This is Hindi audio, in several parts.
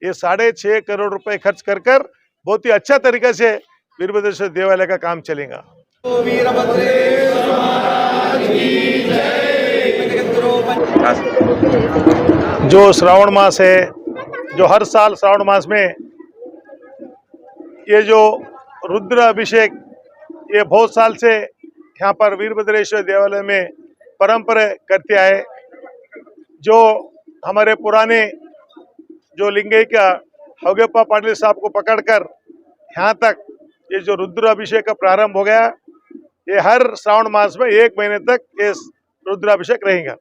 ये 6.5 करोड़ रुपए खर्च कर बहुत ही अच्छा तरीके से वीरभद्रेश्वर देवालय का काम चलेगा। जो श्रावण मास है, जो हर साल श्रावण मास में ये जो रुद्र अभिषेक, ये बहुत साल से यहाँ पर वीरभद्रेश्वर देवालय में परंपरा करते आए। जो हमारे पुराने जो लिंगई का होगप्पा पाटिल साहब को पकड़कर यहाँ तक ये जो रुद्र अभिषेक का प्रारंभ हो गया, ये हर श्रावण मास में 1 महीने तक ये रुद्राभिषेक रहेगा।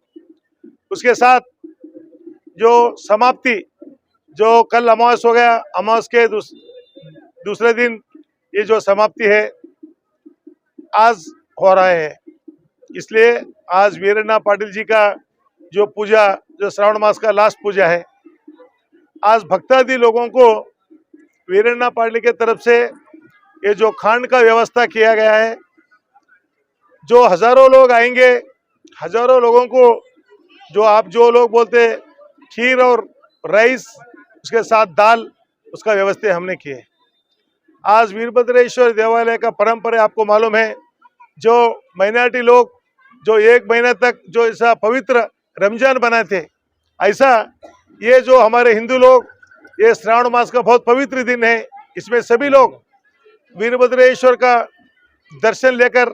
उसके साथ जो समाप्ति, जो कल अमावस हो गया, अमावस के दूसरे दिन ये जो समाप्ति है आज हो रहा है। इसलिए आज वीरन्ना पाटिल जी का जो पूजा, जो श्रावण मास का लास्ट पूजा है, आज भक्तादि लोगों को वीरन्ना पाटिल के तरफ से ये जो खांड का व्यवस्था किया गया है, जो हजारों लोग आएंगे, हजारों लोगों को जो लोग बोलते खीर और राइस, उसके साथ दाल, उसका व्यवस्था हमने किए। आज वीरभद्रेश्वर देवालय का परंपरा आपको मालूम है, जो माइनॉरिटी लोग जो 1 महीना तक जो ऐसा पवित्र रमजान बनाते, ऐसा ये जो हमारे हिंदू लोग, ये श्रावण मास का बहुत पवित्र दिन है। इसमें सभी लोग वीरभद्रेश्वर का दर्शन लेकर,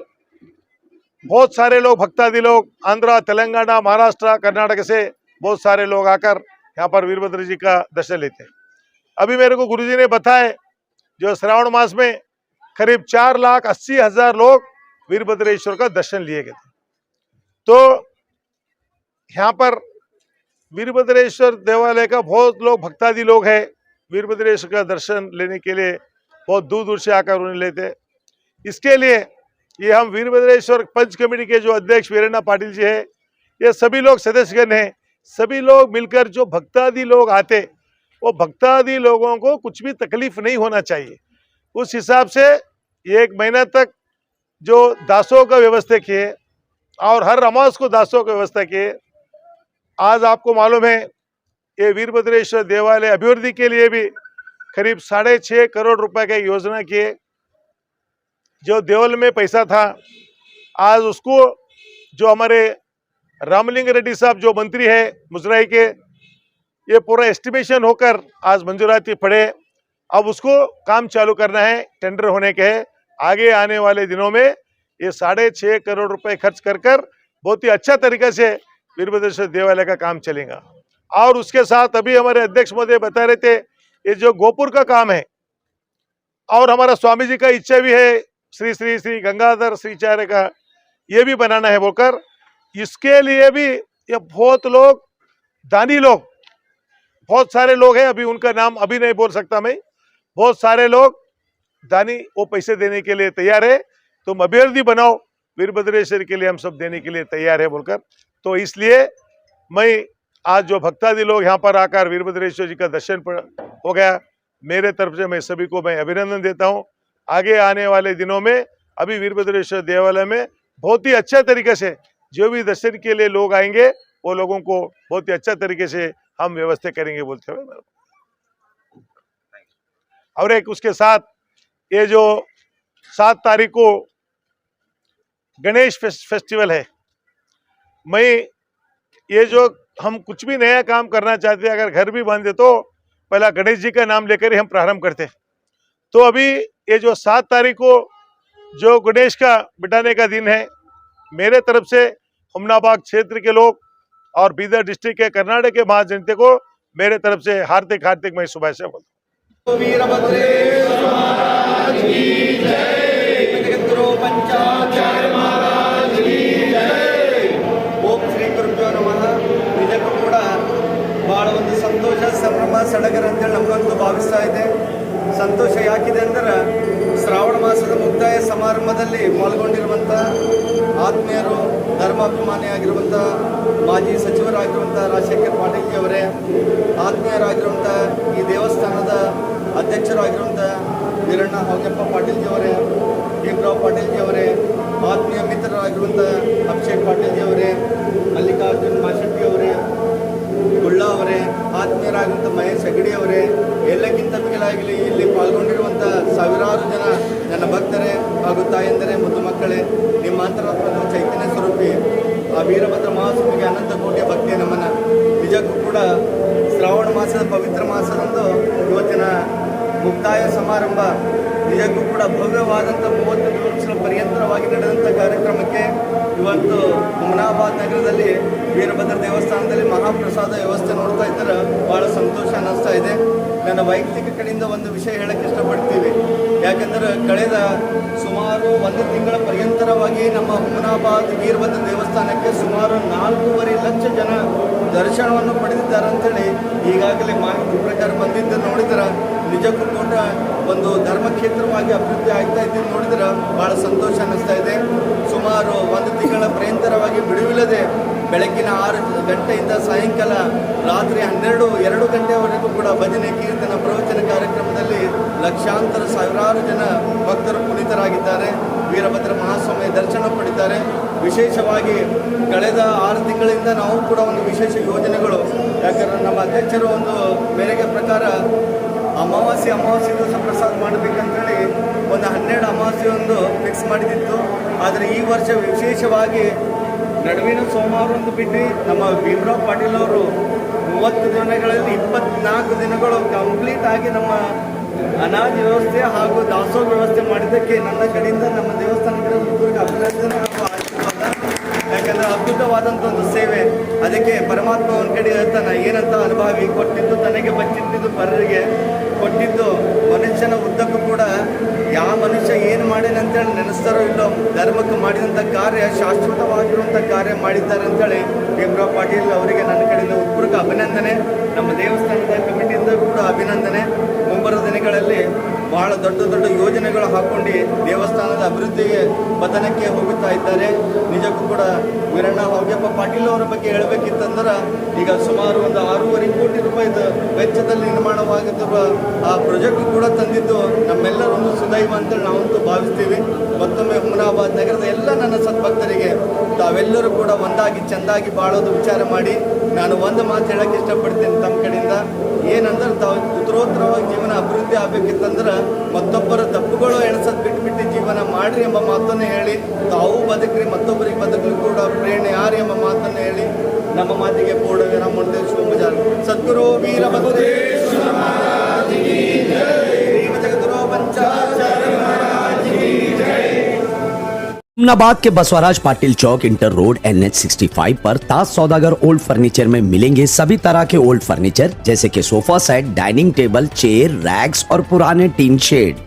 बहुत सारे लोग भक्तादि लोग आंध्रा, तेलंगाना, महाराष्ट्र, कर्नाटक से बहुत सारे लोग आकर यहाँ पर वीरभद्र जी का दर्शन लेते हैं। अभी मेरे को गुरुजी ने बताया, जो श्रावण मास में करीब 4,80,000 लोग वीरभद्रेश्वर का दर्शन लिए गए थे। तो यहाँ पर वीरभद्रेश्वर देवालय का बहुत लोग भक्तादि लोग हैं, वीरभद्रेश्वर का दर्शन लेने के लिए बहुत दूर दूर से आकर उन्हें लेते। इसके लिए ये हम वीरभद्रेश्वर पंच कमेटी के जो अध्यक्ष वीरन्ना पाटिल जी है, ये सभी लोग सदस्यगण हैं, सभी लोग मिलकर जो भक्तादि लोग आते, वो भक्तादि लोगों को कुछ भी तकलीफ नहीं होना चाहिए, उस हिसाब से 1 महीना तक जो दासों का व्यवस्था किए और हर अमावस को दासों का व्यवस्था किए। आज आपको मालूम है, ये वीरभद्रेश्वर देवालय अभिवृद्धि के लिए भी करीब 6.5 करोड़ रुपए की योजना किए। जो देवल में पैसा था, आज उसको जो हमारे रामलिंग रेड्डी साहब जो मंत्री है मुजराई के, ये पूरा एस्टिमेशन होकर आज मंजूराती पड़े। अब उसको काम चालू करना है, टेंडर होने के है। आगे आने वाले दिनों में ये 6.5 करोड़ रुपए खर्च कर बहुत ही अच्छा तरीके से वीरभद्रेश्वर देवालय का काम चलेगा। और उसके साथ अभी हमारे अध्यक्ष महोदय बता रहे थे, ये जो गोपुर का काम है, और हमारा स्वामी जी का इच्छा भी है श्री श्री श्री गंगाधर श्रीचार्य का, ये भी बनाना है बोलकर, इसके लिए भी ये बहुत लोग, दानी लोग, बहुत सारे लोग हैं, अभी उनका नाम अभी नहीं बोल सकता मैं, बहुत सारे लोग दानी वो पैसे देने के लिए तैयार है। तुम अभ्यर्थी बनाओ, वीरभद्रेश्वर के लिए हम सब देने के लिए तैयार है बोलकर। तो इसलिए मैं आज जो भक्तादि लोग यहाँ पर आकर वीरभद्रेश्वर जी का दर्शन हो गया, मेरे तरफ से मैं सभी को मैं अभिनंदन देता हूँ। आगे आने वाले दिनों में अभी वीरभद्रेश्वर देवालय में बहुत ही अच्छा तरीके से जो भी दर्शन के लिए लोग आएंगे, वो लोगों को बहुत ही अच्छा तरीके से हम व्यवस्था करेंगे बोलते हुए। और एक उसके साथ ये जो 7 तारीख को गणेश फेस्टिवल है, मैं ये जो हम कुछ भी नया काम करना चाहते हैं, अगर घर भी बांधे तो पहला गणेश जी का नाम लेकर ही हम प्रारंभ करते हैं। तो अभी ये जो 7 तारीख को जो गणेश का बिठाने का दिन है, मेरे तरफ से हुमनाबाद क्षेत्र के लोग और बीदर डिस्ट्रिक्ट के कर्नाटक के महाजनता को मेरे तरफ से हार्दिक हार्दिक मैं शुभेच्छा बोलता हूँ। ಭಾಳ ಒಂದು ಸಂತೋಷ ಸಂಭ್ರಮ ಸಡಗರ ಅಂತೇಳಿ ನಮಗಂತೂ ಭಾವಿಸ್ತಾ ಇದೆ. ಸಂತೋಷ ಯಾಕಿದೆ ಅಂದರೆ ಶ್ರಾವಣ ಮಾಸದ ಮುಕ್ತಾಯ ಸಮಾರಂಭದಲ್ಲಿ ಪಾಲ್ಗೊಂಡಿರುವಂಥ ಆತ್ಮೀಯರು, ಧರ್ಮಾಭಿಮಾನಿಯಾಗಿರುವಂಥ ಮಾಜಿ ಸಚಿವರಾಗಿರುವಂಥ ರಾಜಶೇಖರ್ ಪಾಟೀಲ್ ಜಿ ಅವರೇ, ಆತ್ಮೀಯರಾಗಿರುವಂಥ ಈ ದೇವಸ್ಥಾನದ ಅಧ್ಯಕ್ಷರಾಗಿರುವಂಥ ವೀರಣ್ಣ ಹೋಗಪ್ಪ ಪಾಟೀಲ್ ಜಿ ಅವರೇ, ಭೀಮರಾವ್ ಪಾಟೀಲ್ ಜಿ ಅವರೇ, ಆತ್ಮೀಯ ಮಿತ್ರರಾಗಿರುವಂಥ ಅಭಿಷೇಕ್ ಪಾಟೀಲ್ ಜಿ ಅವರೇ, ಮಲ್ಲಿಕಾರ್ಜುನ್ ಮಾಶೆಟ್ಟಿ ಅವರೇ, ಗುಳ್ಳ ಅವರೇ, ಅವರೇ, ಆತ್ಮೀಯರಾದಂಥ ಮಹೇಶ್ ಹೆಗಡೆ ಅವರೇ, ಎಲ್ಲಕ್ಕಿಂತ ಮಿಗಿಲಾಗಲಿ ಇಲ್ಲಿ ಪಾಲ್ಗೊಂಡಿರುವಂಥ ಸಾವಿರಾರು ಜನ ನನ್ನ ಭಕ್ತರೇ ಹಾಗೂ ತಾಯಂದರೇ ಮತ್ತು ಮಕ್ಕಳೇ, ನಿಮ್ಮ ಅಂತರಾತ್ಮದ ಚೈತನ್ಯ ಸ್ವರೂಪಿ ಆ ವೀರಭದ್ರ ಮಹಾಸ್ವಾಮಿಗೆ ಅನಂತ ಕೋಟಿ ಭಕ್ತಿ ನಮನ. ನಿಜಕ್ಕೂ ಕೂಡ ಶ್ರಾವಣ ಮಾಸದ ಪವಿತ್ರ ಮಾಸದಂದು ಇವತ್ತಿನ ಮುಕ್ತಾಯ ಸಮಾರಂಭ ನಿಜಕ್ಕೂ ಕೂಡ ಭವ್ಯವಾದಂಥ 30 ವರ್ಷಗಳ ಪರ್ಯಂತರವಾಗಿ ನಡೆದಂಥ ಕಾರ್ಯಕ್ರಮಕ್ಕೆ ಇವತ್ತು ಹುಮನಾಬಾದ್ ನಗರದಲ್ಲಿ ವೀರಭದ್ರ ದೇವಸ್ಥಾನದಲ್ಲಿ ಮಹಾಪ್ರಸಾದ ವ್ಯವಸ್ಥೆ ನೋಡ್ತಾ ಇದ್ದರೆ ಭಾಳ ಸಂತೋಷ ಅನ್ನಿಸ್ತಾ ಇದೆ. ನನ್ನ ವೈಯಕ್ತಿಕ ಕಡೆಯಿಂದ ಒಂದು ವಿಷಯ ಹೇಳಕ್ಕೆ ಇಷ್ಟಪಡ್ತೀವಿ. ಯಾಕೆಂದರೆ ಕಳೆದ ಸುಮಾರು 1 ತಿಂಗಳ ಪರ್ಯಂತರವಾಗಿ ನಮ್ಮ ಹುಮನಾಬಾದ್ ವೀರಭದ್ರ ದೇವಸ್ಥಾನಕ್ಕೆ ಸುಮಾರು 4.5 ಲಕ್ಷ ಜನ ದರ್ಶನವನ್ನು ಪಡೆದಿದ್ದಾರೆ ಅಂತೇಳಿ ಈಗಾಗಲೇ ಮಾಹಿತಿ ಪ್ರಕಾರ ಬಂದಿದ್ದು ನೋಡಿದ್ರೆ ನಿಜಕ್ಕೂ ಕೂಡ ಒಂದು ಧರ್ಮಕ್ಷೇತ್ರವಾಗಿ ಅಭಿವೃದ್ಧಿ ಆಗ್ತಾ ಇದ್ದು ನೋಡಿದ್ರೆ ಭಾಳ ಸಂತೋಷ ಅನ್ನಿಸ್ತಾ ಇದೆ. ಸುಮಾರು 1 ತಿಂಗಳ ಪರ್ಯಂತರವಾಗಿ ಬಿಡುವಿಲ್ಲದೆ ಬೆಳಗ್ಗಿನ 6 ಗಂಟೆಯಿಂದ ಸಾಯಂಕಾಲ ರಾತ್ರಿ 2 ಗಂಟೆವರೆಗೂ ಕೂಡ ಭಜನೆ, ಕೀರ್ತನ, ಪ್ರವಚನ ಕಾರ್ಯಕ್ರಮದಲ್ಲಿ ಲಕ್ಷಾಂತರ ಸಾವಿರಾರು ಜನ ಭಕ್ತರು ಪುನೀತರಾಗಿದ್ದಾರೆ. ವೀರಭದ್ರ ಮಹಾಸ್ವಾಮಿಯ ದರ್ಶನ ಪಡಿತಾರೆ. ವಿಶೇಷವಾಗಿ ಕಳೆದ 6 ತಿಂಗಳಿಂದ ನಾವು ಕೂಡ ಒಂದು ವಿಶೇಷ ಯೋಜನೆಗಳು, ಯಾಕಂದರೆ ನಮ್ಮ ಅಧ್ಯಕ್ಷರು ಒಂದು ಮೇರೆಗೆ ಪ್ರಕಾರ ಅಮಾವಾಸ್ಯೆ ದಿವಸ ಪ್ರಸಾದ ಮಾಡಬೇಕಂತೇಳಿ ಒಂದು 12 ಅಮಾವಾಸ್ಯೆ ಒಂದು ಫಿಕ್ಸ್ ಮಾಡಿದಿತ್ತು. ಆದರೆ ಈ ವರ್ಷ ವಿಶೇಷವಾಗಿ ನಡುವಿನ ಸೋಮವಾರ ಒಂದು ಬಿಟ್ಟು ನಮ್ಮ ಭೀಮರಾವ್ ಪಾಟೀಲ್ ಅವರು 30 ದಿನಗಳಲ್ಲಿ 24 ದಿನಗಳು ಕಂಪ್ಲೀಟ್ ಆಗಿ ನಮ್ಮ ಅನಾಜ್ ವ್ಯವಸ್ಥೆ ಹಾಗೂ ದಾಸೋಹ ವ್ಯವಸ್ಥೆ ಮಾಡಿದ್ದಕ್ಕೆ ನನ್ನ ಕಡೆಯಿಂದ ನಮ್ಮ ದೇವಸ್ಥಾನದ ಇಬ್ಬರಿಗೆ ಅಭಿನಂದನೆ ಹಾಗೂ ಆಶೀರ್ವಾದ. ಯಾಕಂದರೆ ಅದ್ಭುತವಾದಂಥ ಒಂದು ಸೇವೆ. ಅದಕ್ಕೆ ಪರಮಾತ್ಮ ಒಂದು ಕಡೆ ಹೇಳ್ತಾನೆ, ಏನಂತ ಅನುಭವಿ ಕೊಟ್ಟಿದ್ದು ತನಗೆ ಬಚ್ಚಿಟ್ಟಿದ್ದು ಪರರಿಗೆ ಕೊಟ್ಟಿದ್ದು. ಮನುಷ್ಯನ ಉದ್ದಕ್ಕೂ ಕೂಡ ಯಾವ ಮನುಷ್ಯ ಏನು ಮಾಡೇನಂತೇಳಿ ನೆನೆಸ್ತಾರೋ ಇಲ್ಲೋ ಧರ್ಮಕ್ಕೆ ಮಾಡಿದಂಥ ಕಾರ್ಯ ಶಾಶ್ವತವಾಗಿರುವಂಥ ಕಾರ್ಯ ಮಾಡಿದ್ದಾರೆ ಅಂತೇಳಿ ಭೀಮರಾವ್ ಪಾಟೀಲ್ ಅವರಿಗೆ ನನ್ನ ಕಡೆಯಿಂದ ಉತ್ಪೂರ್ವಕ ಅಭಿನಂದನೆ. ನಮ್ಮ ದೇವಸ್ಥಾನದ ಕಮಿಟಿಯಿಂದ ಕೂಡ ಅಭಿನಂದನೆ. ಮುಂಬರುವ ದಿನಗಳಲ್ಲಿ ಭಾಳ ದೊಡ್ಡ ಯೋಜನೆಗಳು ಹಾಕ್ಕೊಂಡು ದೇವಸ್ಥಾನದ ಅಭಿವೃದ್ಧಿಗೆ ಪತನಕ್ಕೆ ಹೋಗುತ್ತಾ ಇದ್ದಾರೆ. ನಿಜಕ್ಕೂ ಕೂಡ ವೀರಣ್ಣ ಹೊಗೆಪ್ಪ ಪಾಟೀಲ್ ಅವರ ಬಗ್ಗೆ ಹೇಳಬೇಕಿತ್ತಂದ್ರೆ ಈಗ ಸುಮಾರು ಒಂದು 6.5 ಕೋಟಿ ರೂಪಾಯಿದ ವೆಚ್ಚದಲ್ಲಿ ನಿರ್ಮಾಣವಾಗುತ್ತಿರುವ ಆ ಪ್ರಾಜೆಕ್ಟ್ ಕೂಡ ತಂದಿದ್ದು ನಮ್ಮೆಲ್ಲರ ಒಂದು ಸುದೈವ ಅಂತೇಳಿ ನಾವಂತೂ ಭಾವಿಸ್ತೀವಿ. ಮತ್ತೊಮ್ಮೆ ಹುಮನಾಬಾದ್ ನಗರದ ಎಲ್ಲ ನನ್ನ ಸದ್ಭಕ್ತರಿಗೆ ತಾವೆಲ್ಲರೂ ಕೂಡ ಒಂದಾಗಿ ಚೆಂದಾಗಿ ಬಾಳೋದು ವಿಚಾರ ಮಾಡಿ ನಾನು ಒಂದು ಮಾತು ಹೇಳೋಕ್ಕೆ ಇಷ್ಟಪಡ್ತೀನಿ ತಮ್ಮ ಕಡೆಯಿಂದ. ಏನಂದ್ರೆ ತಾವು ಉತ್ತರೋತ್ತರವಾಗಿ ಜೀವನ ಅಭಿವೃದ್ಧಿ ಆಗಬೇಕಿತ್ತಂದ್ರೆ ಮತ್ತೊಬ್ಬರ ತಪ್ಪುಗಳು ಎಣಸೋದು ಬಿಟ್ಟು ಜೀವನ ಮಾಡ್ರಿ ಎಂಬ ಮಾತನ್ನು ಹೇಳಿ, ತಾವು ಬದುಕ್ರಿ ಮತ್ತೊಬ್ಬರಿಗೆ ಬದುಕಲು ಕೂಡ ಪ್ರೇರಣೆ ಯಾರು ಎಂಬ ಮಾತನ್ನು ಹೇಳಿ ನಮ್ಮ ಮಾತಿಗೆ ಪೂರ್ಣ ವಿರಾಮ ಮಾಡಿದೆ. ಶಿವಮುಜಾರ್ ಸದ್ಗುರು ವೀರಭದ್ರೇಶ್ವರ ಜಗದ್ಗುರು पंचाचार्य महाराज की जय। हुमनाबाद के बसवराज पाटिल चौक इंटर रोड NH65 पर ताज सौदागर ओल्ड फर्नीचर में मिलेंगे सभी तरह के ओल्ड फर्नीचर जैसे कि sofa set, dining table, chair, racks और पुराने टीन शेड।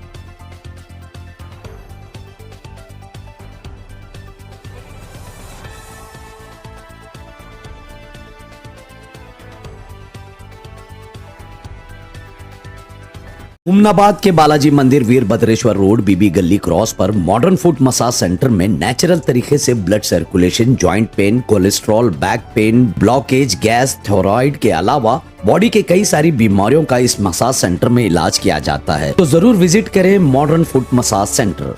हुमनाबाद के बालाजी मंदिर वीरभद्रेश्वर रोड बीबी गली क्रॉस पर मॉडर्न फुट मसाज सेंटर में नेचुरल तरीके से blood circulation, joint pain, cholesterol, back pain, blockage, gas, thyroid के अलावा बॉडी के कई सारी बीमारियों का इस मसाज सेंटर में इलाज किया जाता है। तो जरूर विजिट करें मॉडर्न फुट मसाज सेंटर।